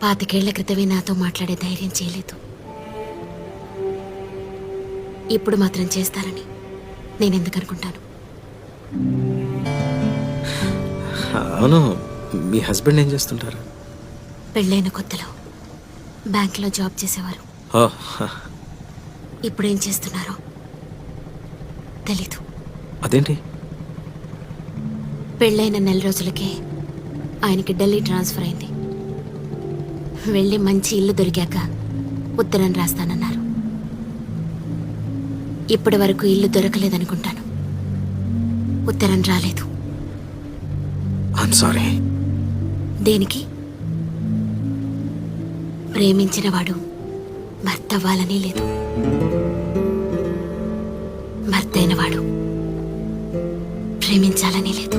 5 ఏళ్ల క్రితమే నాతో మాట్లాడే ధైర్యం చేయలేదు. ఇప్పుడు మాత్రం చేస్తారని నేనెందుకు అనుకుంటాను? అవును, మీ హస్బెండ్ ఏం చేస్తుంటారు? పెళ్ళైన కొత్తలో బ్యాంకులో జాబ్ చేసేవారు. ఇప్పుడేం చేస్తున్నారో తెలీదు. అదేంటి? పెళ్ళైన నెల రోజులకే ఆయనకి ఢిల్లీ ట్రాన్స్ఫర్ అయింది. వెళ్ళి మంచి ఇల్లు దొరికాక ఉత్తరం రాస్తానన్నారు. ఇప్పటి వరకు ఇల్లు దొరకలేదనుకుంటాను. ఉత్తరం రాలేదు. I'm sorry. దేనికి? ప్రేమించిన వాడు భర్త అవ్వాలని లేదు, భర్త అయిన వాడు ప్రేమించాలని లేదు.